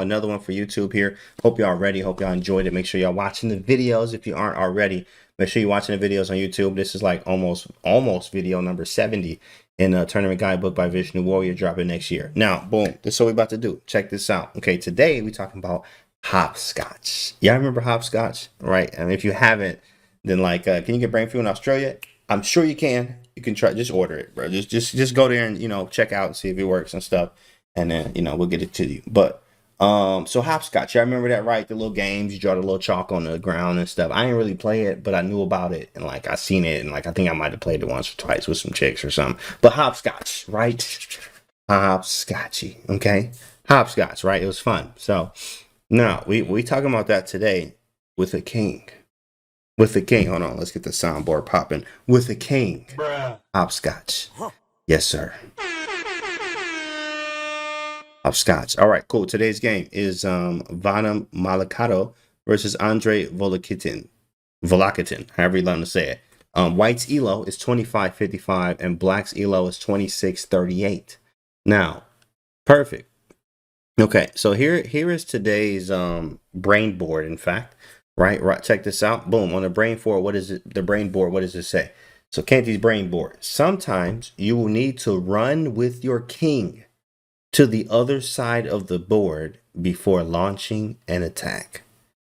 another one for YouTube here. Hope y'all ready. Hope y'all enjoyed it. Make sure y'all watching the videos. If you aren't already, make sure you're watching the videos on YouTube. This is like almost video number 70 in a tournament guidebook by Vishnu Warrior, dropping next year. Now, boom, this is what we're about to do. Check this out. Okay, today we're talking about hopscotch. Y'all remember hopscotch, right? And if you haven't, then like, can you get brain fuel in Australia? I'm sure you can. You can try, just order it, bro. Just go there and, you know, check out and see if it works and stuff. And then, you know, we'll get it to you. But so hopscotch, y'all remember that, right? The little games, you draw the little chalk on the ground and stuff. I didn't really play it, but I knew about it, and like I seen it, and like I think I might have played it once or twice with some chicks or something. But hopscotch, right? Hopscotchy, okay? Hopscotch, right? It was fun. So now we talking about that today with a king. With the king. Hold on, let's get the soundboard popping. With the king. Bruh. Hopscotch. Yes, sir. Hopscotch. All right, cool. Today's game is Vadim Malakato versus Andrei Volokitin. However you learn to say it. White's ELO is 25.55 and Black's ELO is 26.38. Now, perfect. Okay, so here is today's brain board, in fact. Right, check this out. Boom, on the brain board, what is it? The brain board, what does it say? So Canty's brain board. Sometimes you will need to run with your king to the other side of the board before launching an attack.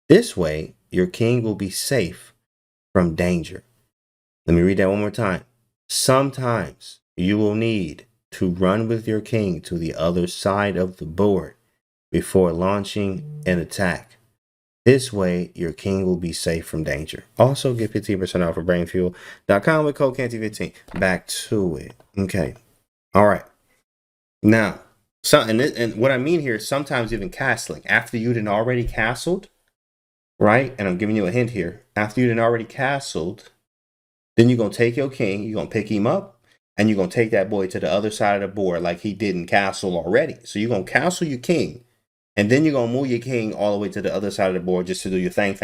This way, your king will be safe from danger. Let me read that one more time. Sometimes you will need to run with your king to the other side of the board before launching an attack. This way, your king will be safe from danger. Also, get 15% off of brainfuel.com with code Canty15. Back to it. Okay. All right. Now, and what I mean here is sometimes even castling. After you done already castled, right? And I'm giving you a hint here. After you done already castled, then you're going to take your king, you're going to pick him up, and you're going to take that boy to the other side of the board like he didn't castle already. So you're going to castle your king. And then you're going to move your king all the way to the other side of the board just to do your thing.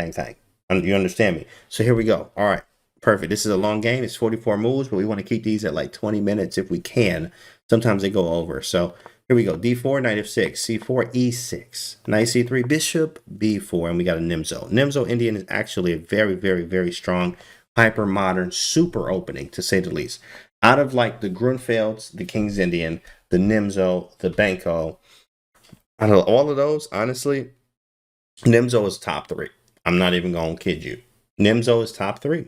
You understand me? So here we go. All right. Perfect. This is a long game. It's 44 moves, but we want to keep these at like 20 minutes if we can. Sometimes they go over. So here we go. D4, knight f6, C4, E6, knight C3, bishop, B4, and we got a Nimzo. Nimzo Indian is actually a very, very, very strong, hyper modern, super opening, to say the least. Out of like the Grunfelds, the King's Indian, the Nimzo, the Banco, out of all of those, honestly, Nimzo is top 3. I'm not even going to kid you. Nimzo is top 3.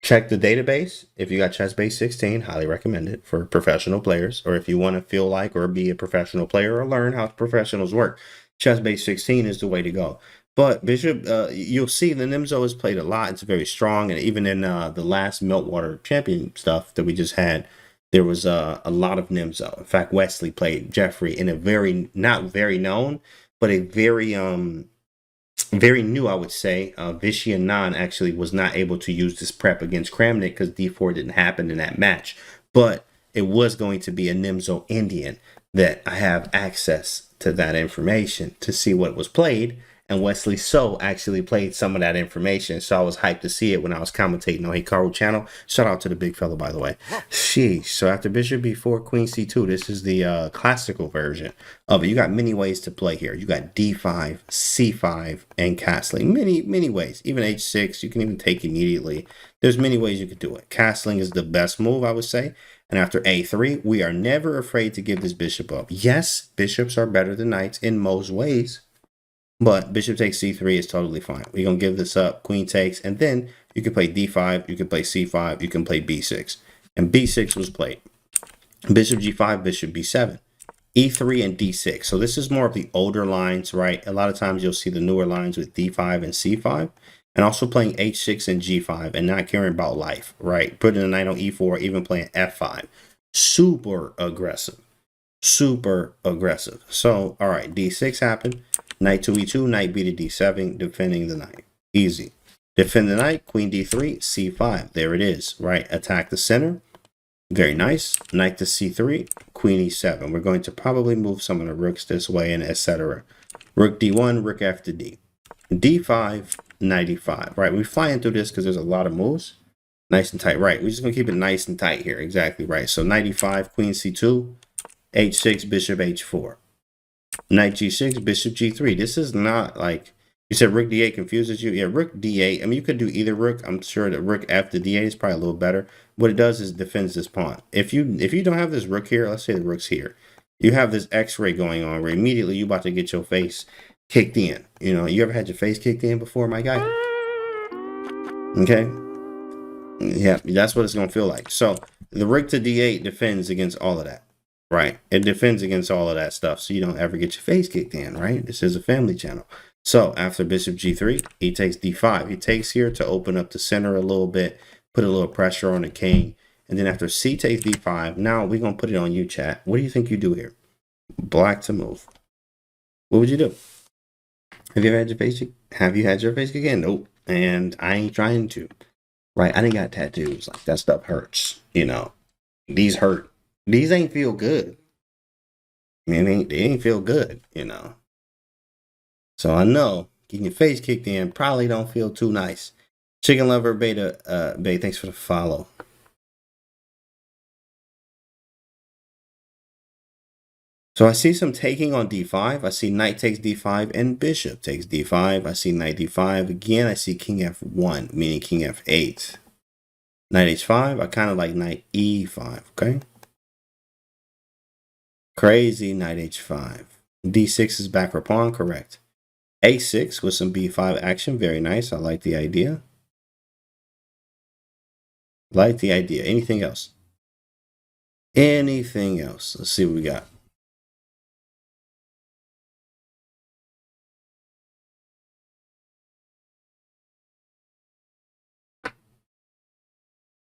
Check the database. If you got ChessBase 16, highly recommend it for professional players. Or if you want to feel like or be a professional player or learn how professionals work, ChessBase 16 is the way to go. But Bishop, you'll see the Nimzo is played a lot. It's very strong. And even in the last Meltwater champion stuff that we just had, there was a lot of Nimzo. In fact, Wesley played Jeffrey in a very, not very known, but a very new, I would say. Vichy Anand actually was not able to use this prep against Kramnik because D4 didn't happen in that match. But it was going to be a Nimzo Indian that I have access to that information to see what was played. And Wesley So actually played some of that information. So I was hyped to see it when I was commentating on Hikaru channel. Shout out to the big fella, by the way. Sheesh. So after bishop b4, queen c2, this is the classical version of it. You got many ways to play here. You got d5, c5, and castling. Many ways. Even h6, you can even take immediately. There's many ways you could do it. Castling is the best move, I would say. And after a3, we are never afraid to give this bishop up. Yes, bishops are better than knights in most ways. But bishop takes c3 is totally fine. We're going to give this up. Queen takes. And then you can play d5. You can play c5. You can play b6. And b6 was played. Bishop g5, bishop b7. e3 and d6. So this is more of the older lines, right? A lot of times you'll see the newer lines with d5 and c5. And also playing h6 and g5 and not caring about life, right? Putting a knight on e4, even playing f5. Super aggressive. Super aggressive. So, all right, d6 happened. Knight to e2, knight b to d7, defending the knight. Easy. Defend the knight, queen d3, c5. There it is, right? Attack the center. Very nice. Knight to c3, queen e7. We're going to probably move some of the rooks this way and etc. Rook d1, rook f to d. d5, knight e5. Right, we're flying through this because there's a lot of moves. Nice and tight. Right, we're just going to keep it nice and tight here. Exactly right. So knight e5, queen c2, h6, bishop h4. Knight g6, bishop g3. This is not like, you said rook d8 confuses you. Yeah, rook d8. I mean, you could do either rook. I'm sure that rook after d8 is probably a little better. What it does is defends this pawn. If you don't have this rook here, let's say the rook's here, you have this x-ray going on where immediately you about to get your face kicked in. You know, you ever had your face kicked in before, my guy? Okay. Yeah, that's what it's going to feel like. So the rook to d8 defends against all of that, right? It defends against all of that stuff, so you don't ever get your face kicked in, right? This is a family channel. So after bishop g3, he takes d5. He takes here to open up the center a little bit, put a little pressure on the king. And then after c takes d5, now we're going to put it on you, chat. What do you think you do here? Black to move. What would you do? Have you ever had your face kicked? Have you had your face kicked in? Nope. And I ain't trying to. Right, I didn't got tattoos. Like, that stuff hurts, you know. These hurt. These ain't feel good. I mean, they ain't feel good, you know. So I know getting your face kicked in probably don't feel too nice. Chicken Lover Beta, thanks for the follow. So I see some taking on d5. I see knight takes d5 and bishop takes d5. I see knight d5. Again, I see king f1, meaning king f8. Knight h5. I kind of like knight e5, okay? Crazy knight h5. d6 is back for pawn, correct. a6 with some b5 action, very nice. I like the idea. Like the idea. Anything else? Anything else? Let's see what we got.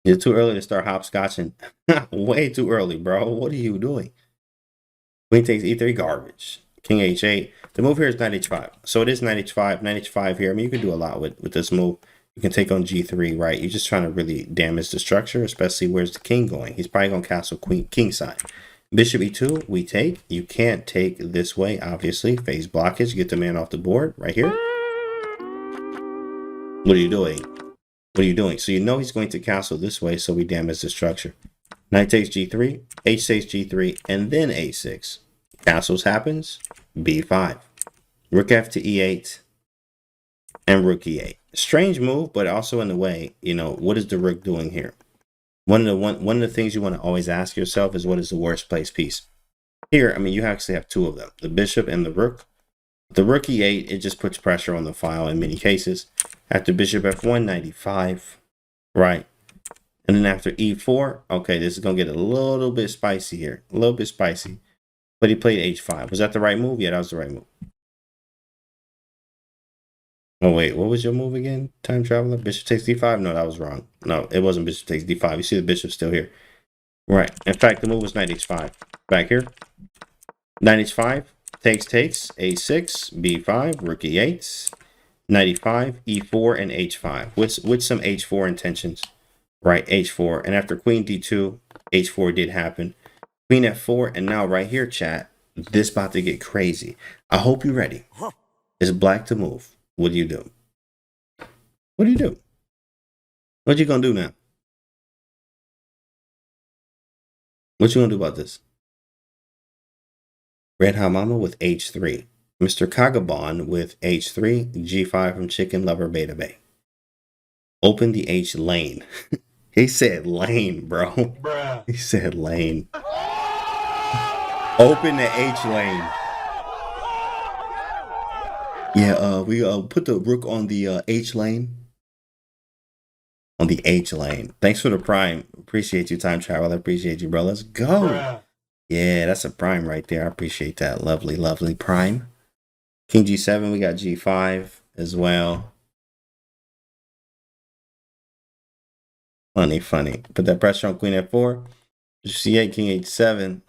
It's too early to start hopscotching. Way too early, bro. What are you doing? Queen takes e3, garbage. King h8. The move here is knight h5. So it is knight h5, knight h5 here. I mean, you can do a lot with this move. You can take on g3, right? You're just trying to really damage the structure, especially where's the king going. He's probably going to castle king side. Bishop e2, we take. You can't take this way, obviously. Phase blockage, get the man off the board right here. What are you doing? What are you doing? So you know he's going to castle this way, so we damage the structure. Knight takes g3, h takes g3, and then a6. Castles happens, b5. Rook f to e8, and rook e8. Strange move, but also in the way, you know, what is the rook doing here? One of the things you want to always ask yourself is, what is the worst placed piece? Here, I mean, you actually have two of them, the bishop and the rook. The rook e8, it just puts pressure on the file in many cases. After bishop f1, knight e5, right? And then after e4, okay, this is going to get a little bit spicy here. A little bit spicy. But he played h5. Was that the right move? Yeah, that was the right move. Oh, wait, what was your move again? Time traveler? Bishop takes d5? No, that was wrong. No, it wasn't bishop takes d5. You see the bishop still here. Right. In fact, the move was knight h5. Back here. Knight h5. Takes, a6, b5, rook e8, knight e5, e4, and h5 with some h4 intentions, right? H4, and after queen d2, h4 did happen. Queen f4, and now right here, chat, this about to get crazy. I hope you're ready. It's black to move. What do you do? What do you do? What you gonna do now? What you gonna do about this? Red Hamama with h3. Mr. Kagabon with h3. G5 from Chicken Lover Beta Bay. Open the h lane. He said lane, bro. Bruh. He said lane. Open the h lane. Yeah, we put the rook on the h lane. On the h lane. Thanks for the prime. Appreciate you, time travel. I appreciate you, bro. Let's go. Bruh. Yeah, that's a prime right there. I appreciate that. Lovely, lovely prime. King g7, we got g5 as well. Funny, funny. Put that pressure on queen f4. c8, king h7.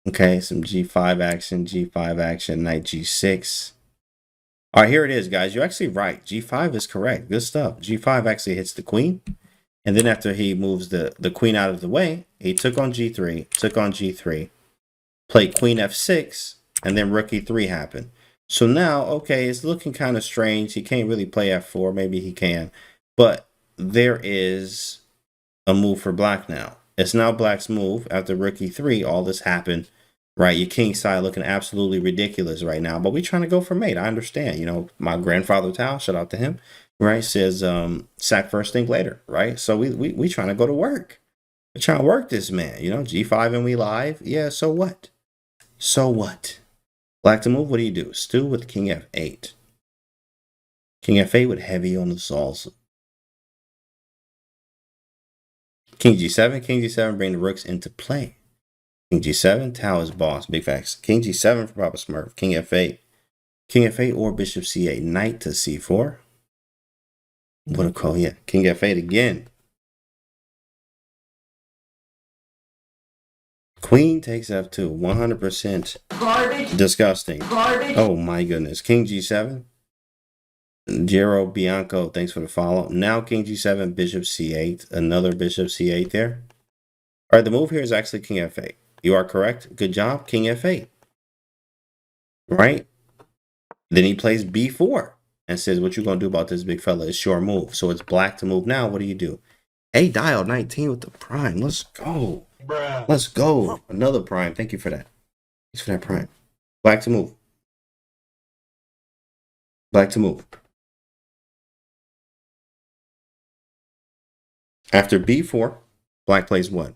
Okay, some g5 action, knight g6. All right, here it is, guys. You're actually right. G5 is correct. Good stuff. G5 actually hits the queen. And then after he moves the queen out of the way, he took on g3, played queen f6, and then rook e3 happened. So now, okay, it's looking kind of strange. He can't really play f4. Maybe he can. But there is a move for black now. It's now black's move. After rook e3, all this happened. right? Your king side looking absolutely ridiculous right now, but we trying to go for mate. I understand. You know, my grandfather Tao, shout out to him, right? Says sack first, think later, right? So we trying to go to work. We're trying to work this man, you know, G5 and we live. Yeah, so what? So what? Black to move, what do you do? Stew with king f8. King f8 with heavy on the salsa. King g7, bring the rooks into play. King g7, Tao is boss, big facts. King g7 for Papa Smurf. King f8 or bishop c8, knight to c4. What a call, yeah. King f8 again. Queen takes f2, 100% garbage. Disgusting. Garbage. Oh my goodness. King g7. Jero Bianco, thanks for the follow. Now king g7, bishop c8. Another bishop c8 there. All right, the move here is actually king f8. You are correct. Good job, king f8. Right? Then he plays b4 and says, what you going to do about this big fella? It's your move. So it's black to move now. What do you do? Hey, dial 19 with the prime. Let's go. Bruh. Let's go. Another prime. Thank you for that. Thanks for that prime. Black to move. Black to move. After b4, black plays what?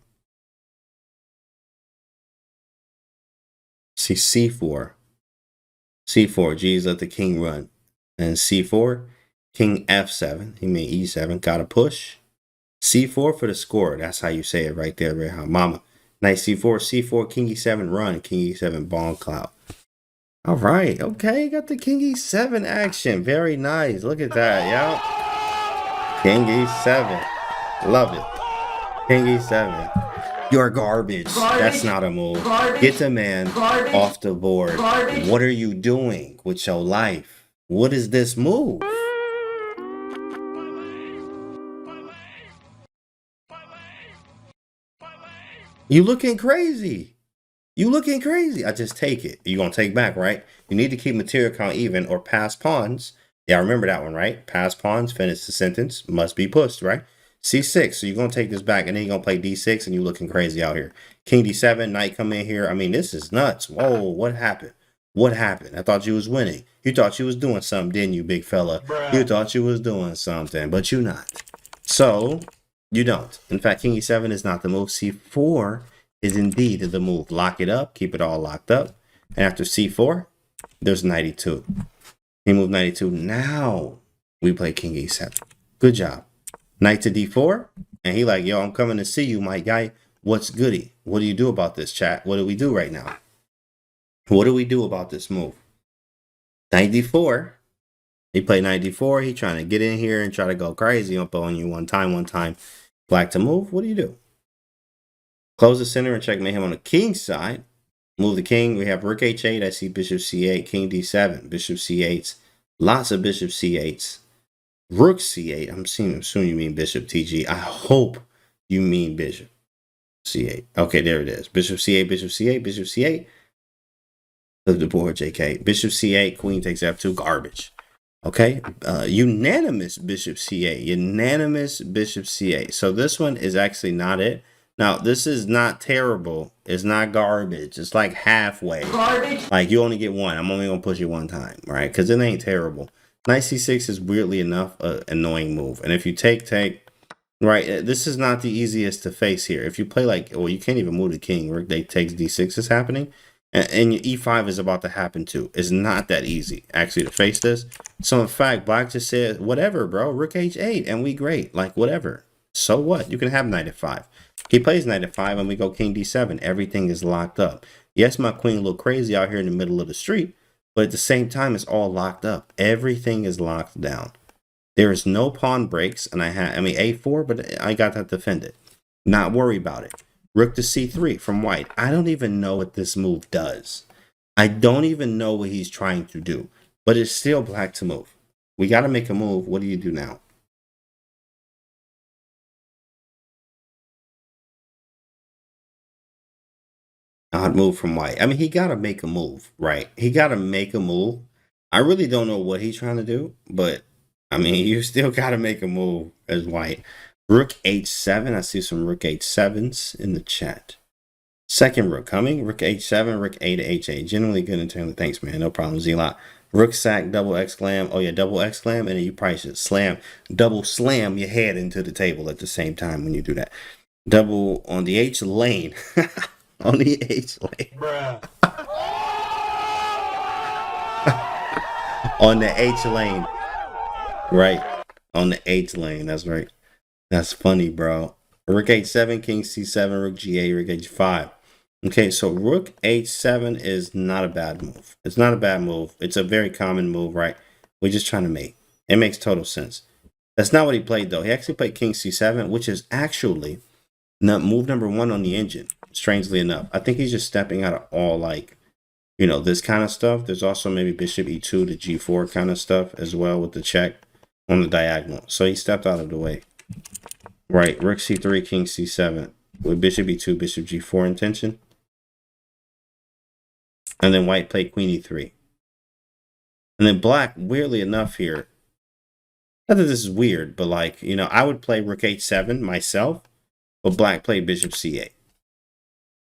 See, c4. c4, geez, let the king run. And c4, king f7. He made e7. Got to push. c4 for the score. That's how you say it right there, Rehan. Mama. Knight c4, c4, king e7, run. King e7, ball cloud. All right. Okay, got the king e7 action. Very nice. Look at that, y'all. King e7. Love it. King e7. You're garbage. That's not a move. Get the man off the board. What are you doing with your life? What is this move? You looking crazy. You looking crazy. I just take it. You're going to take back, right? You need to keep material count even or pass pawns. Yeah, remember that one, right? Pass pawns, finish the sentence, must be pushed, right? c6. So you're going to take this back, and then you're going to play d6, and you looking crazy out here. King d7, knight come in here. I mean, this is nuts. Whoa, what happened? What happened? I thought you was winning. You thought you was doing something, didn't you, big fella? Bruh. You thought you was doing something, but you not. So you don't. In fact, king e7 is not the move. c4 is indeed the move. Lock it up. Keep it all locked up. And after c4, there's knight e2. He moved knight e2. Now we play king e7. Good job. Knight to d4. And he like, yo, I'm coming to see you, my guy. What's goody? What do you do about this, chat? What do we do right now? What do we do about this move? Knight d4. He played knight d4. He trying to get in here and try to go crazy. I'm throwing you one time. Black to move. What do you do? Close the center and checkmate him on the king side. Move the king. We have rook h8. I see bishop c8. King d7. Bishop c8s. Lots of bishop c8s. Rook c8. I'm assuming you mean bishop tg. I hope you mean bishop c8. Okay, there it is. Bishop c8. Bishop c8. Bishop c8. Look at the board, JK. Bishop c8. Queen takes f2. Garbage. Okay. Unanimous bishop c8. Unanimous bishop c8. So this one is actually not it. Now, this is not terrible. It's not garbage. It's like halfway. Garbage. Like, you only get one. I'm only going to push you one time, right? Because it ain't terrible. Knight c6 is weirdly enough an annoying move. And if you take, right, this is not the easiest to face here. If you play like, well, you can't even move the king. Rook takes d6 is happening. And your e5 is about to happen too. It's not that easy, actually, to face this. So, in fact, black just said, whatever, bro. Rook h8, and we great. Like, whatever. So what? You can have knight f5. He plays knight f5 and we go king d7. Everything is locked up. Yes, my queen look crazy out here in the middle of the street, but at the same time, it's all locked up. Everything is locked down. There is no pawn breaks, and I mean a4, but I got that defended. Not worry about it. Rook to c3 from white. I don't even know what this move does. I don't even know what he's trying to do, but it's still black to move. We got to make a move. What do you do now? Odd move from white. I mean, he got to make a move, right? He got to make a move. I really don't know what he's trying to do, but I mean, you still got to make a move as white. Rook h7. I see some rook h7s in the chat. Second rook coming. Rook h7, rook a to h8. Generally good in terms of thanks, man. No problem, Z-Lot. Rook sack, double exclam. Oh, yeah, double exclam. And then you probably should double slam your head into the table at the same time when you do that. Double on the H lane. On the H lane. Bruh. On the H lane. Right. On the H lane. That's right. That's funny, bro. Rook h7, king c7, rook g8, rook h5. Okay, so rook h7 is not a bad move. It's not a bad move. It's a very common move, right? We're just trying to mate. It makes total sense. That's not what he played, though. He actually played king c7, which is actually move number 1 on the engine, strangely enough. I think he's just stepping out of all, like, you know, this kind of stuff. There's also maybe bishop e2 to g4 kind of stuff as well with the check on the diagonal. So he stepped out of the way. Right, rook c3, king c7 with bishop e2, bishop g4 intention. And then white played queen e3. And then black, weirdly enough here, not that this is weird, but like, you know, I would play rook h7 myself, but black played bishop c8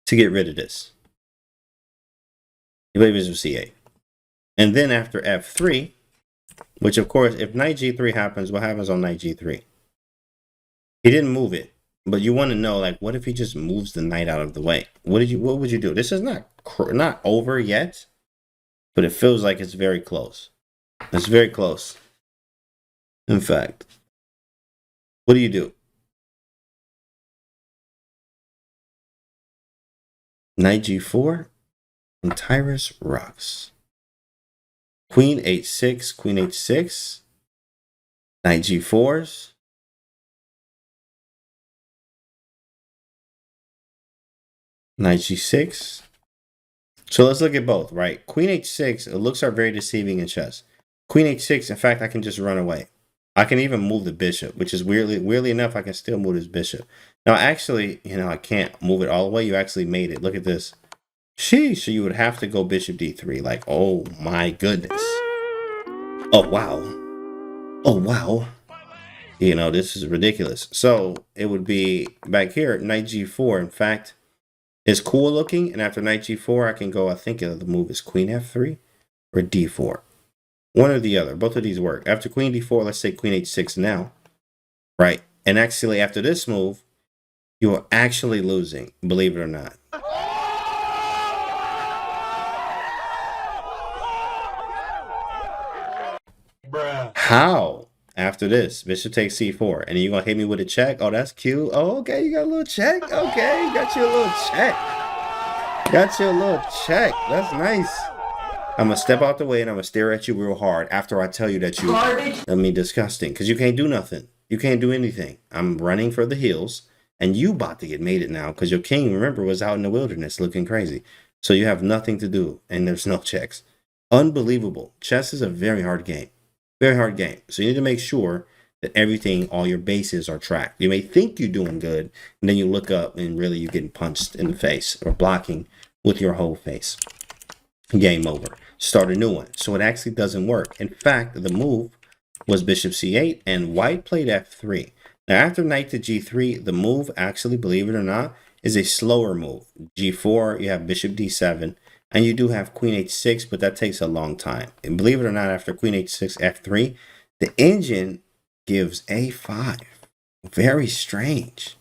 to get rid of this. He played bishop c8. And then after f3, which of course, if knight g3 happens, what happens on knight g3? He didn't move it, but you want to know, like, what if he just moves the knight out of the way? What would you do? This is not over yet, but it feels like it's very close. It's very close. In fact, what do? Knight g4 and Tyrus rocks. Queen h6, queen h6, knight g4s. Knight g6. So let's look at both, right? Queen h6, it looks are very deceiving in chess. Queen h6, in fact, I can just run away. I can even move the bishop, which is weirdly enough, I can still move this bishop. Now, actually, you know, I can't move it all the way. You actually made it. Look at this. Sheesh, so you would have to go bishop d3. Like, oh my goodness. Oh, wow. Oh, wow. You know, this is ridiculous. So it would be back here, knight g4. In fact, it's cool looking, and after knight g4, I can go, I think the move is queen f3 or d4. One or the other. Both of these work. After queen d4, let's say queen h6 now, right? And actually, after this move, you are actually losing, believe it or not. Bruh. How? After this, bishop takes c4, and you're gonna hit me with a check. Oh, that's cute. Oh, okay, you got a little check. Okay, you got your little check. Got your little check. That's nice. I'm gonna step out the way and I'm gonna stare at you real hard after I tell you that you, I mean, disgusting, because you can't do nothing. You can't do anything. I'm running for the hills, and you about to get mated now because your king, remember, was out in the wilderness looking crazy. So you have nothing to do, and there's no checks. Unbelievable. Chess is a very hard game. Very hard game. So you need to make sure that everything, all your bases are tracked. You may think you're doing good, and then you look up and really you're getting punched in the face or blocking with your whole face. Game over. Start a new one. So it actually doesn't work. In fact, the move was bishop c8, and white played f3. Now, after knight to g3, the move, actually, believe it or not, is a slower move. g4, you have bishop d7. And you do have queen h6, but that takes a long time. And believe it or not, after queen h6, f3, the engine gives a5. Very strange.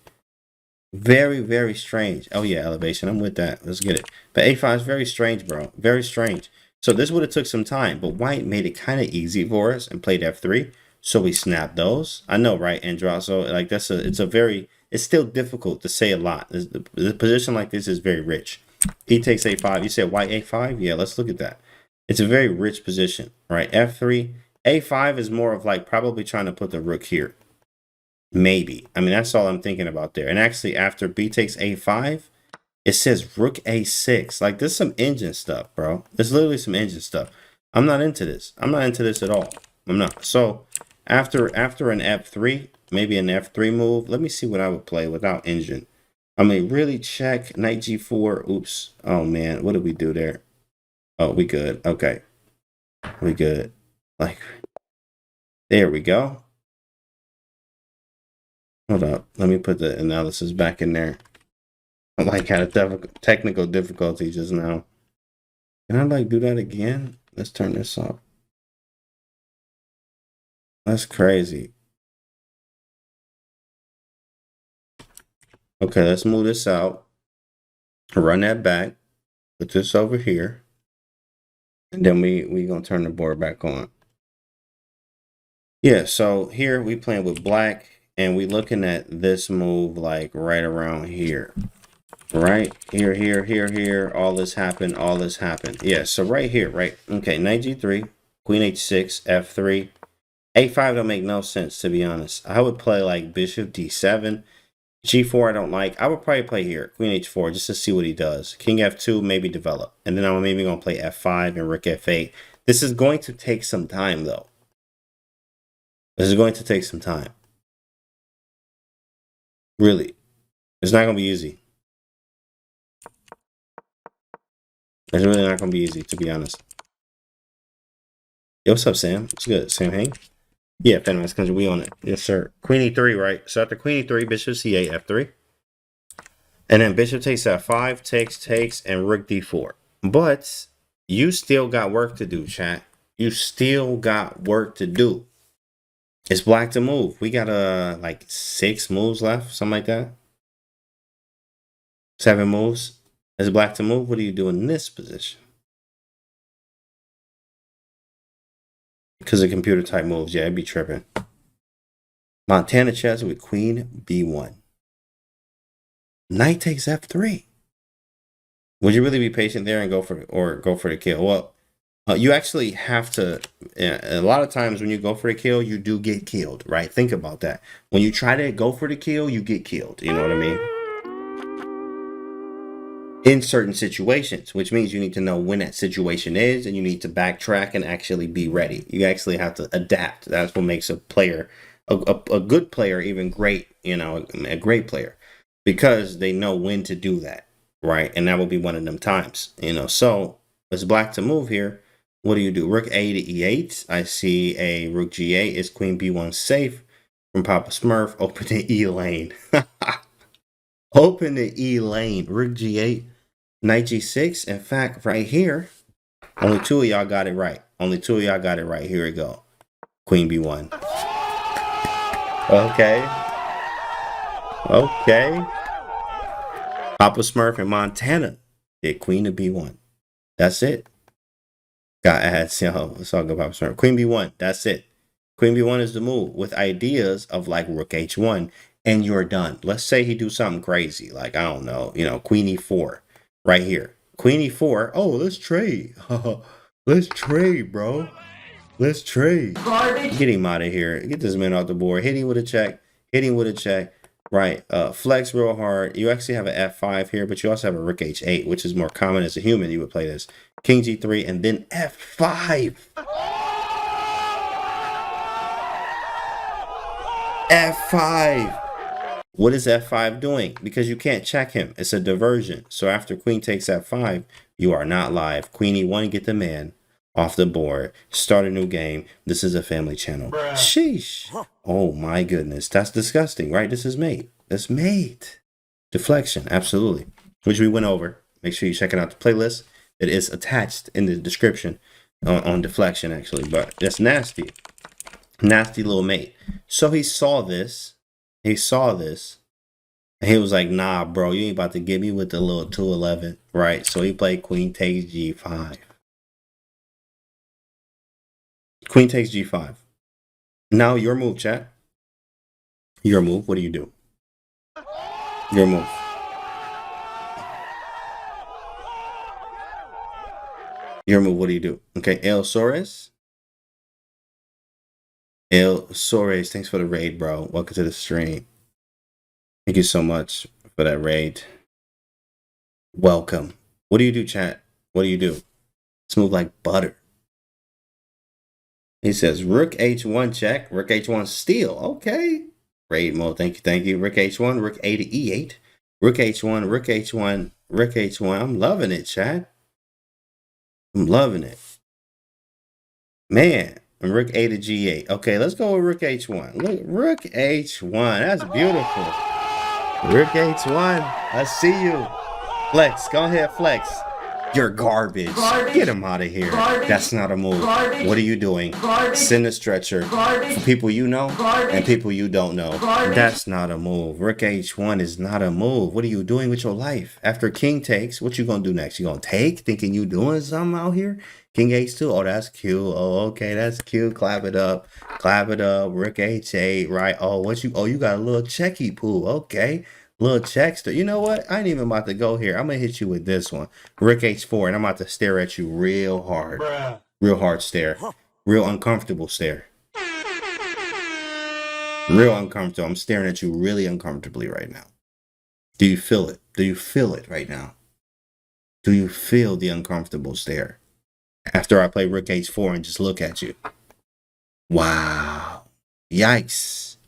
Very, very strange. Oh, yeah, elevation. I'm with that. Let's get it. But a5 is very strange, bro. Very strange. So this would have took some time, but white made it kind of easy for us and played f3. So we snapped those. I know, right, Andra? So like it's still difficult to say a lot. The position like this is very rich. He takes a5. You said white a5? Yeah, let's look at that. It's a very rich position, right? f3. a5 is more of like probably trying to put the rook here. Maybe. I mean, that's all I'm thinking about there. And actually, after b takes a5, it says rook a6. Like, there's some engine stuff, bro. There's literally some engine stuff. I'm not into this. I'm not into this at all. I'm not. So, after an f3, maybe an f3 move, let me see what I would play without engine. I mean, really check knight g4. Oops. Oh, man. What did we do there? Oh, we good. Okay. We good. Like, there we go. Hold up. Let me put the analysis back in there. I like had a technical difficulty just now. Can I like do that again? Let's turn this off. That's crazy. Okay, let's move this out. Run that back. Put this over here. And then we gonna turn the board back on. Yeah, so here we playing with black and we looking at this move like right around here. Right? Here. All this happened. Yeah, so right here, right? Okay, knight g3, queen h6, f3. a5 don't make no sense, to be honest. I would play like bishop d7. G4 I don't like. I would probably play here, queen h4, just to see what he does. King f2, maybe develop. And then I'm maybe going to play f5 and rook f8. This is going to take some time, though. This is going to take some time. Really. It's not going to be easy. It's really not going to be easy, to be honest. Yo, what's up, Sam? What's good? Sam Hang? Yeah, Fenman's country, we on it. Yes, sir. Queen e3, right? So after queen e3, bishop c8, f3. And then bishop takes f5, takes, and rook d4. But you still got work to do, chat. You still got work to do. It's black to move. We got like 6 moves left, something like that. 7 moves. It's black to move. What do you do in this position? Because of computer type moves, yeah, it'd be tripping. Montana chess with queen b1. Knight takes f3. Would you really be patient there and go for the kill? Well, you actually have to. A lot of times when you go for the kill, you do get killed, right? Think about that. When you try to go for the kill, you get killed. You know what I mean? In certain situations, which means you need to know when that situation is, and you need to backtrack and actually be ready. You actually have to adapt. That's what makes a player, a good player, even great. You know, a great player, because they know when to do that, right? And that will be one of them times. You know, so it's black to move here. What do you do? Rook a to e8. I see a rook g8. Is queen b1 safe from Papa Smurf? Open the e lane. Open the e lane. Rook g8. Knight g6. In fact, right here, only 2 of y'all got it right. Only 2 of y'all got it right. Here we go. Queen b1. Okay. Papa Smurf and Montana did queen to b1. That's it. Got ads, yo. Let's talk about Smurf. Queen b1. That's it. Queen b1 is the move with ideas of like rook h1, and you're done. Let's say he do something crazy, like I don't know, you know, queen e4. Right here. Queen e4. Oh, let's trade. Let's trade, bro. Let's trade. Garbage. Get him out of here. Get this man off the board. Hit him with a check. Right. Flex real hard. You actually have an f5 here, but you also have a rook h8, which is more common as a human. You would play this. King g3 and then f5. f5. What is f5 doing? Because you can't check him. It's a diversion. So after queen takes f5, you are not live. Queen e1, get the man off the board. Start a new game. This is a family channel. Bruh. Sheesh. Oh my goodness. That's disgusting, right? This is mate. That's mate. Deflection, absolutely. Which we went over. Make sure you check out the playlist. It is attached in the description on deflection, actually. But that's nasty. Nasty little mate. So he saw this. And he was like, nah, bro, you ain't about to get me with the little 211, right? So he played queen takes g5. Queen takes g5. Now your move, chat. Your move. What do you do? Your move. Your move. What do you do? Okay, El Sores. Thanks for the raid, bro. Welcome to the stream. Thank you so much for that raid. Welcome. What do you do, chat? What do you do? Smooth like butter. He says, rook h1 check. Rook h1 steal. Okay. Raid mode. Thank you. Rook h1, rook a to e8. Rook h1, rook h1, rook h1. I'm loving it, chat. I'm loving it. Man. And rook a to g8. Okay, let's go with rook h1. Look, rook h1. That's beautiful. Rook H1. I see you. Flex. Go ahead, flex. You're garbage. Get him out of here. That's not a move. What are you doing? Send a stretcher for people you know and people you don't know. That's not a move. Rook H1 is not a move. What are you doing with your life? After king takes, what you gonna do next? You gonna take? Thinking you doing something out here? King H2. Oh, that's cute. Oh, okay, that's cute. Clap it up. Clap it up. Rook H8. Right. Oh, what you? Oh, you got a little checky pool. Okay. Little checkster. You know what? I ain't even about to go here. I'm gonna hit you with this one. Rook H4, and I'm about to stare at you real hard. Bruh. Real hard stare. Real uncomfortable stare. Real uncomfortable. I'm staring at you really uncomfortably right now. Do you feel it? Do you feel it right now? Do you feel the uncomfortable stare? After I play Rook H4 and just look at you. Wow. Yikes.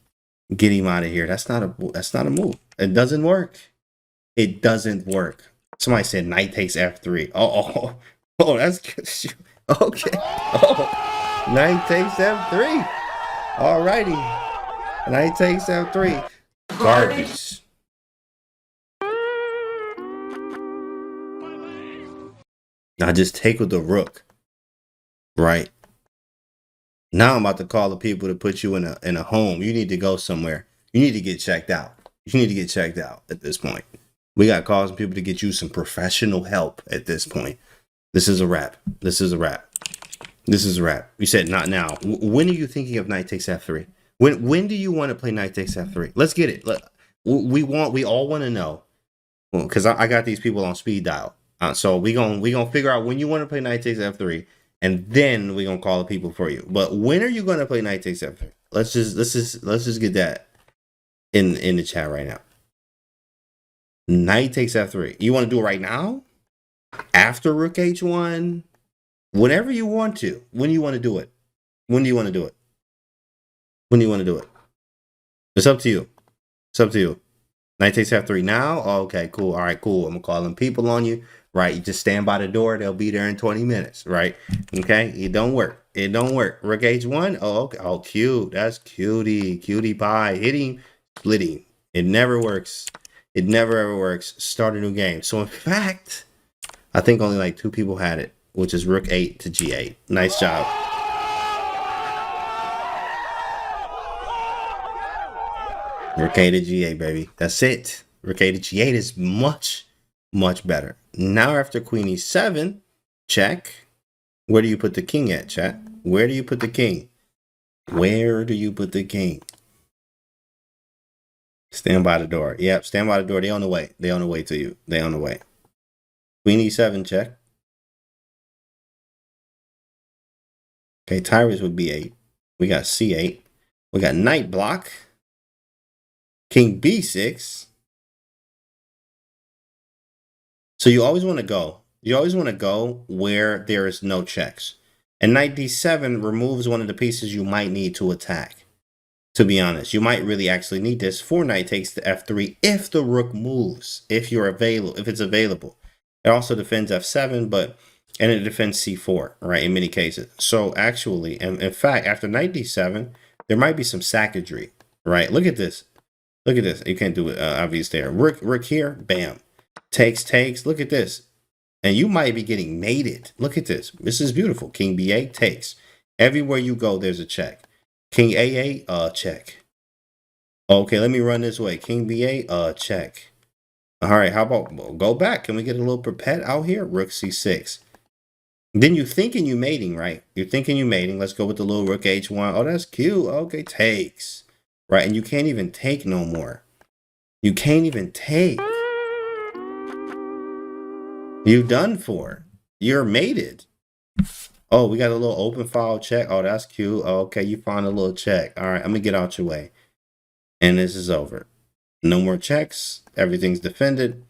Get him out of here. That's not a move. It doesn't work. It doesn't work. Somebody said knight takes f3. Oh, that's good. Okay. Oh, knight takes f3. Alrighty. Knight takes f3. Garbage. Now just take with the rook. Right. Now I'm about to call the people to put you in a home. You need to go somewhere. You need to get checked out. You need to get checked out at this point. We got calls and people to get you some professional help at this point. This is a wrap. This is a wrap. This is a wrap. You said not now. When are you thinking of knight takes f3? When do you want to play knight takes f3? Let's get it. We all want to know. Well, because I got these people on speed dial. So we gonna figure out when you want to play knight takes f3. And then we're gonna call the people for you. But when are you gonna play knight takes f3? Let's just get that in the chat right now. Knight takes f3. You want to do it right now? After rook h1? Whenever you want to. When do you want to do it? When do you want to do it? When do you want to do it? It's up to you. It's up to you. Knight takes f3 now? Oh, okay, cool. All right, cool. I'm gonna call them people on you. Right, you just stand by the door. They'll be there in 20 minutes. Right, okay. It don't work. It don't work. Rook h1. Oh, okay. Oh, cute. That's cutie pie. Hitting, splitting. It never works. It never ever works. Start a new game. So in fact, I think only like 2 people had it, which is rook 8 to g8. Nice job. Rook 8 to g8, baby. That's it. Rook 8 to g8 is much better. Now after queen e7, check. Where do you put the king at, chat? Where do you put the king? Where do you put the king? Stand by the door. Yep, stand by the door. They on the way. They on the way to you. They on the way. Queen e7, check. Okay, tyrants with b8. We got c8. We got knight block. King b6. So you always want to go. You always want to go where there is no checks. And knight d7 removes one of the pieces you might need to attack. To be honest, you might really actually need this for knight takes to f3 if the rook moves, if it's available. It also defends f7, and it defends c4, right, in many cases. So actually, in fact, after knight d7, there might be some saccagery, right? Look at this. Look at this. You can't do it obvious there. Rook here, bam. Takes. Look at this. And you might be getting mated. Look at this. This is beautiful. King b8 takes. Everywhere you go, there's a check. King a8, check. Okay, let me run this way. King b8, check. All right, how about go back? Can we get a little perpet out here? Rook c6. Then you're thinking you mating, right? You're thinking you mating. Let's go with the little rook h1. Oh, that's cute. Okay, takes. Right, and you can't even take no more. You can't even take. You done for. You're mated. Oh, we got a little open file check. Oh, that's cute. Oh, okay, you found a little check. All right, I'm gonna get out your way. And this is over. No more checks. Everything's defended.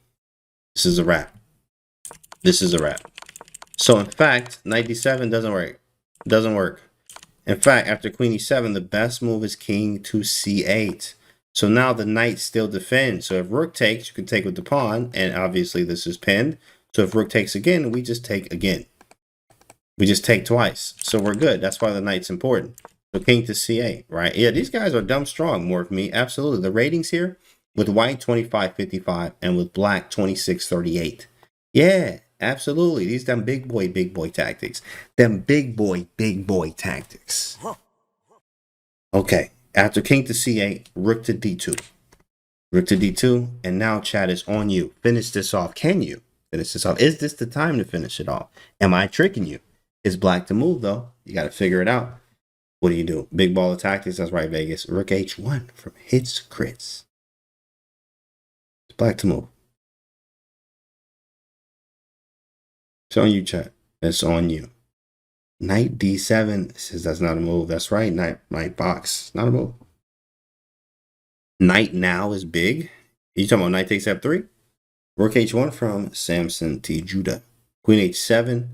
This is a wrap. This is a wrap. So in fact, knight d7 doesn't work. Doesn't work. In fact, after queen e7, the best move is king to c8. So now the knight still defends. So if rook takes, you can take with the pawn. And obviously this is pinned. So if rook takes again, we just take again. We just take twice. So we're good. That's why the knight's important. So king to c8, right? Yeah, these guys are dumb strong, more for me. Absolutely. The ratings here, With white, 25-55, and with black, 26-38. Yeah, absolutely. These them big boy tactics. Them big boy tactics. Okay, after king to c8, rook to d2. Rook to d2, and now chat is on you. Finish this off. Can you finish this off? Is this the time to finish it off? Am I tricking you? It's black to move, though. You got to figure it out. What do you do? Big ball of tactics. That's right, Vegas. Rook h1 from hits crits. It's black to move. It's on you, chat. It's on you. Knight d7 says that's not a move. That's right. Knight box. Not a move. Knight now is big. You talking about knight takes f3? Rook h1 from Samson T. Judah. Queen h7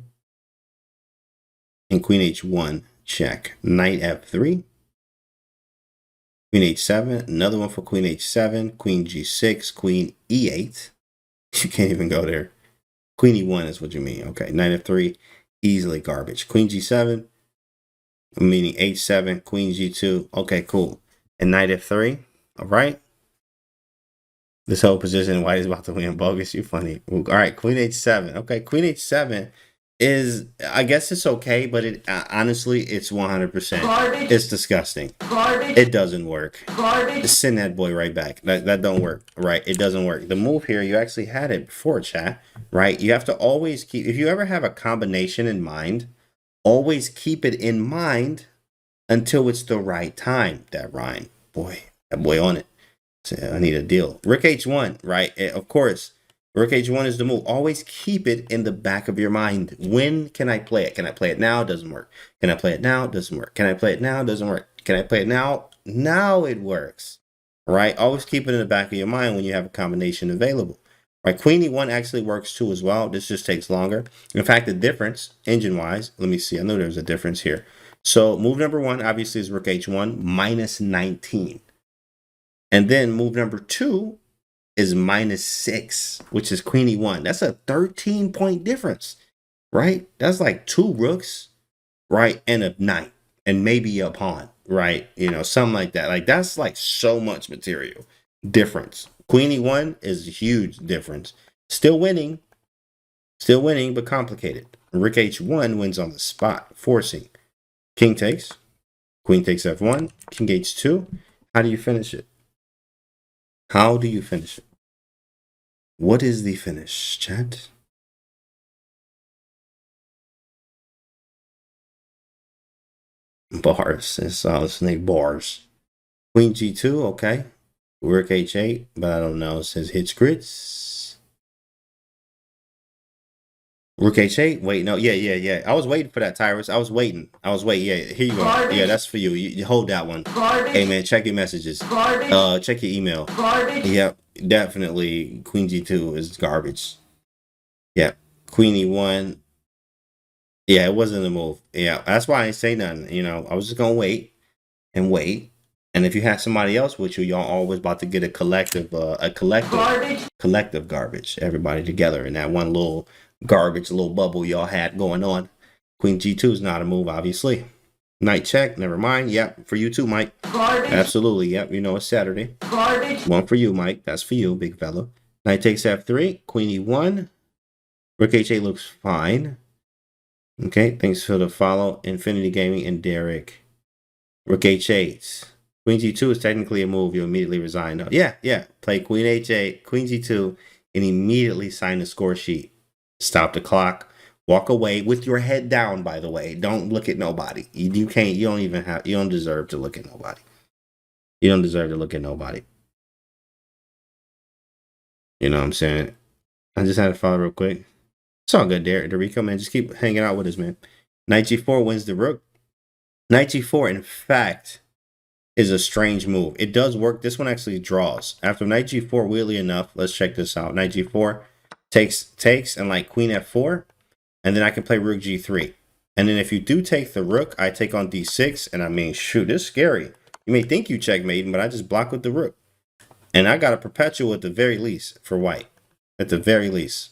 and queen h1 check. Knight f3. Queen h7. Another one for queen h7. Queen g6. Queen e8. You can't even go there. Queen e1 is what you mean. Okay. Knight f3. Easily garbage. Queen g7. Meaning h7. Queen g2. Okay, cool. And knight f3. All right. This whole position, white is about to win. Bogus, you funny. All right, queen h7. Okay, queen h7 is, I guess it's okay, but it honestly, it's 100%. Garbage. It's disgusting. Garbage. It doesn't work. Garbage. Send that boy right back. That don't work, right? It doesn't work. The move here, you actually had it before, chat, right? You have to always keep, if you ever have a combination in mind, always keep it in mind until it's the right time. That rhyme, boy. That boy on it. So I need a deal. Rook h1, right? Of course, rook h1 is the move. Always keep it in the back of your mind. When can I play it? Can I play it now? Doesn't work. Can I play it now? Doesn't work. Can I play it now? Doesn't work. Can I play it now? Now it works, right? Always keep it in the back of your mind when you have a combination available, right? Queen e1 actually works too as well. This just takes longer. In fact, the difference, engine-wise, let me see. I know there's a difference here. So move number one, obviously, is rook h1, minus 19. And then move number two is minus 6, which is queen e1. That's a 13-point difference, right? That's like 2 rooks, right? And a knight, and maybe a pawn, right? You know, something like that. Like, that's like so much material difference. Queen e1 is a huge difference. Still winning, but complicated. Rook h1 wins on the spot, forcing. King takes, queen takes f1, king h2. How do you finish it? How do you finish it? What is the finish, chat? Bars. It's snake bars. Queen g2, okay. Rook h8, but I don't know. It says hits crits. Rook h8. Wait, no. Yeah. I was waiting for that, Tyrus. I was waiting. Yeah, here you go. Garbage. Yeah, that's for you. You hold that one. Garbage. Hey, man, check your messages. Garbage. Check your email. Garbage. Yep, definitely. Queen g2 is garbage. Yeah. Queen e1. Yeah, it wasn't a move. Yeah, that's why I ain't say nothing. You know, I was just going to wait. And if you had somebody else with you, y'all always about to get a collective garbage. Everybody together in that one little garbage, little bubble y'all had going on. Queen g2 is not a move, obviously. Knight check, never mind. Yep, for you too, Mike. Garbage. Absolutely, yep, you know it's Saturday. Garbage. One for you, Mike. That's for you, big fella. Knight takes f3, queen e1. Rook h8 looks fine. Okay, thanks for the follow. Infinity Gaming and Derek. Rook h8. Queen g2 is technically a move. You immediately resign. No. Yeah. Play queen h8, queen g2, and immediately sign the score sheet. Stop the clock. Walk away with your head down, by the way. Don't look at nobody. You don't deserve to look at nobody. You don't deserve to look at nobody. You know what I'm saying? I just had to follow real quick. It's all good, Derek. Dorico, man. Just keep hanging out with us, man. Knight g4 wins the rook. Knight g4, in fact, is a strange move. It does work. This one actually draws. After knight g4, weirdly enough, let's check this out. Knight g4 takes, and like queen f4, and then I can play rook g3. And then if you do take the rook, I take on d6, and I mean, shoot, this is scary. You may think you checkmate, but I just block with the rook. And I got a perpetual at the very least for white. At the very least.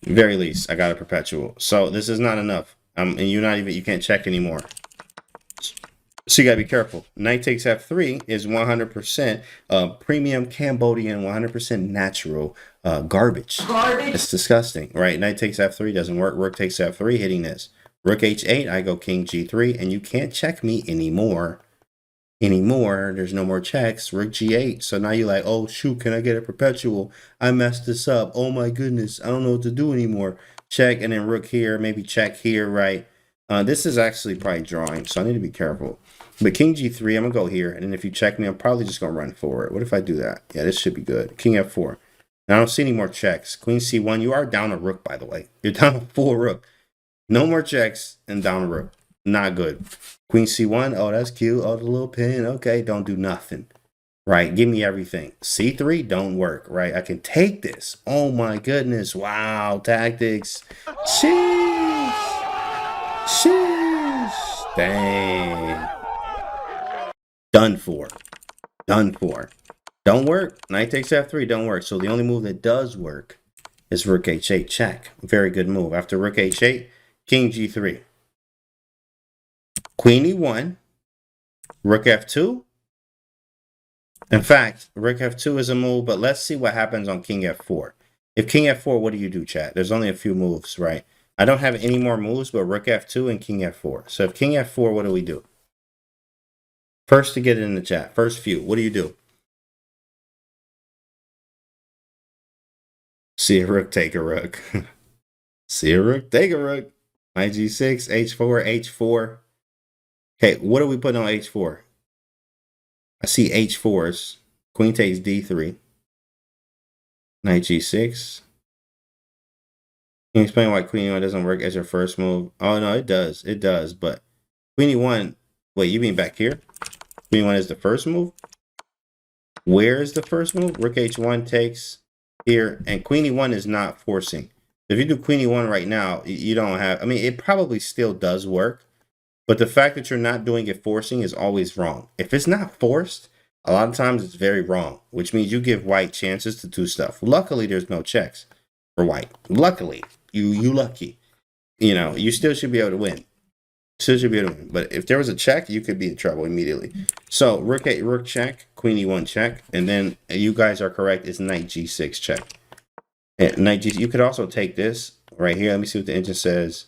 I got a perpetual. So this is not enough. And you can't check anymore. So you gotta be careful. Knight takes f3 is 100% premium Cambodian, 100% natural garbage. It's disgusting, right? Knight takes f3 doesn't work. Rook takes f3, hitting this. Rook h8, I go king g3, and you can't check me anymore. There's no more checks. Rook g8. So now you're like, oh shoot, can I get a perpetual? I messed this up. Oh my goodness, I don't know what to do anymore. Check, and then rook here, maybe check here, right? This is actually probably drawing, so I need to be careful. But king g3, I'm gonna go here, and then if you check me, I'm probably just gonna run forward. What if I do that? Yeah, this should be good. King f4. Now I don't see any more checks. Queen c1. You are down a rook, by the way. You're down a full rook. No more checks and down a rook. Not good. Queen c1. Oh, that's cute. Oh, the little pin. Okay, don't do nothing. Right, give me everything. c3 don't work. Right, I can take this. Oh my goodness. Wow, tactics. Sheesh. Sheesh. Dang. Done for. Done for. Don't work. Knight takes f3. Don't work. So the only move that does work is rook h8 check. Very good move. After rook h8, king g3. Queen e1. Rook f2. In fact, rook f2 is a move, but let's see what happens on king f4. If king f4, what do you do, chat? There's only a few moves, right? I don't have any more moves but rook f2 and king f4. So if king f4, what do we do? First to get it in the chat. First few. What do you do? See a rook, take a rook. See a rook, take a rook. Knight g6, h4, h4. Okay, what are we putting on h4? I see h4s. Queen takes d3. Knight g6. Can you explain why queen e1 doesn't work as your first move? Oh, no, it does. It does, but queen e1... Wait, you mean back here? Queen e1 is the first move? Where is the first move? Rook h1 takes here, and queen e1 is not forcing. If you do queen e1 right now, you don't have... I mean, it probably still does work, but the fact that you're not doing it forcing is always wrong. If it's not forced, a lot of times it's very wrong, which means you give white chances to do stuff. Luckily, there's no checks for white. Luckily, you lucky. You know, you still should be able to win. Still should be able to win. But if there was a check, you could be in trouble immediately. So rook 8, rook check, queen e1 check, and then you guys are correct. It's knight g6 check. And knight g. You could also take this right here. Let me see what the engine says.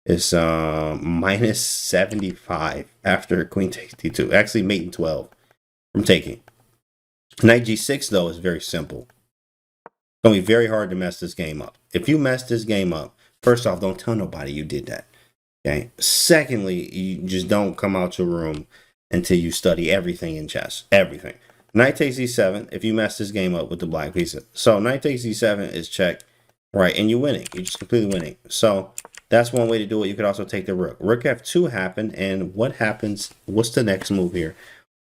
It's minus 75 after queen takes d2. Actually, mate in 12 from taking. Knight g6 though is very simple. It's gonna be very hard to mess this game up. If you mess this game up, first off, don't tell nobody you did that. Okay. Secondly, you just don't come out your room until you study everything in chess. Everything. Knight takes e7 if you mess this game up with the black piece. So knight takes e7 is check, right? And you're winning. You're just completely winning. So that's one way to do it. You could also take the rook. Rook f2 happened, and what happens? What's the next move here?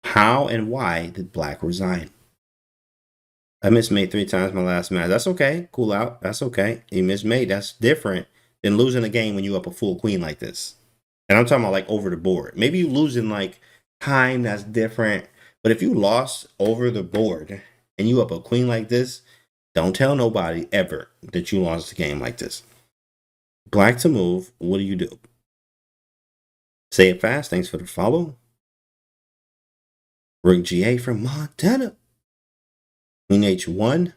How and why did black resign? I missed mate 3 times my last match. That's okay. Cool out. That's okay. You missed mate. That's different than losing a game when you up a full queen like this. And I'm talking about like over the board. Maybe you losing like time, that's different. But if you lost over the board and you up a queen like this, don't tell nobody ever that you lost a game like this. Black to move. What do? Say it fast. Thanks for the follow. Rook g8 from Montana. Queen h1.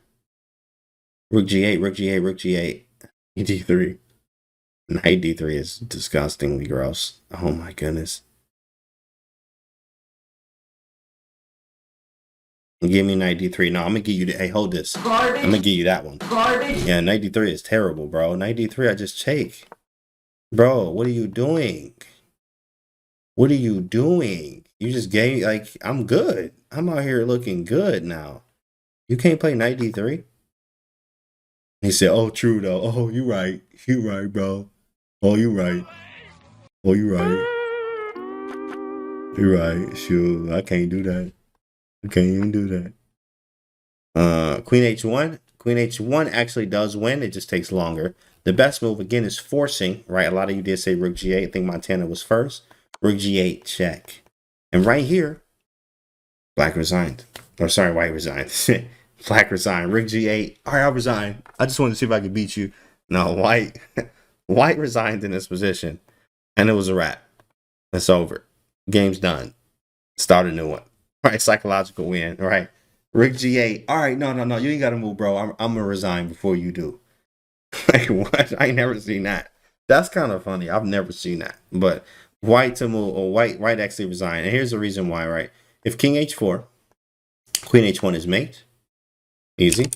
Rook g8, rook g8, rook g8. d3. Knight d3 is disgustingly gross. Oh my goodness. Give me knight d3. No, I'm gonna give you the. Hey, hold this. Garbage. I'm gonna give you that one. Garbage. Yeah, knight d3 is terrible, bro. Knight d3, I just take. Bro, what are you doing? What are you doing? You just gave, like, I'm good. I'm out here looking good now. You can't play knight d3? He said, oh, true, though. Oh, you right. You right, bro. Oh, you right. Oh, you right. You right. Sure, I can't do that. I can't even do that. Queen h1. Queen h1 actually does win. It just takes longer. The best move, again, is forcing, right? A lot of you did say rook g8. I think Montana was first. Rook g8, check. And right here, black resigned. Or sorry, white resigned. Black resigned. Rook g8. All right, I'll resign. I just wanted to see if I could beat you. No, white resigned in this position. And it was a wrap. It's over. Game's done. Start a new one. All right, psychological win. All right. Rick G8. All right, no. You ain't got to move, bro. I'm going to resign before you do. Like, what? I ain't never seen that. That's kind of funny. I've never seen that. But white to move, or white actually resign. And here's the reason why, right? If king h4, queen h1 is mate. Easy.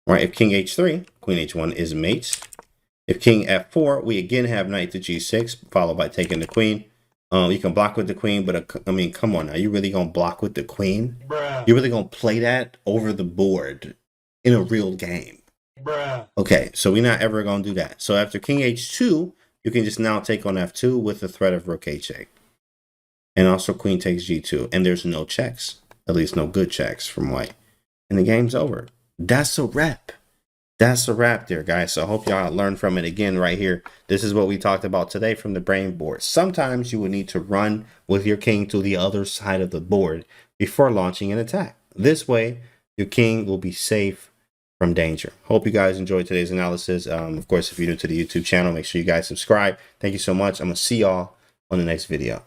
Right? If king h3, queen h1 is mate. If king f4, we again have knight to g6, followed by taking the queen. You can block with the queen, but I mean, come on now. You really gonna block with the queen? Bruh. You really gonna play that over the board in a real game? Bruh. Okay, so we're not ever gonna do that. So after king h2, you can just now take on f2 with the threat of rook h8. And also queen takes g2. And there's no checks. At least no good checks from white. And the game's over. That's a wrap. That's a wrap there, guys. So I hope y'all learned from it again right here. This is what we talked about today from the brain board. Sometimes you will need to run with your king to the other side of the board before launching an attack. This way, your king will be safe from danger. Hope you guys enjoyed today's analysis. Of course, if you're new to the YouTube channel, make sure you guys subscribe. Thank you so much. I'm going to see y'all on the next video.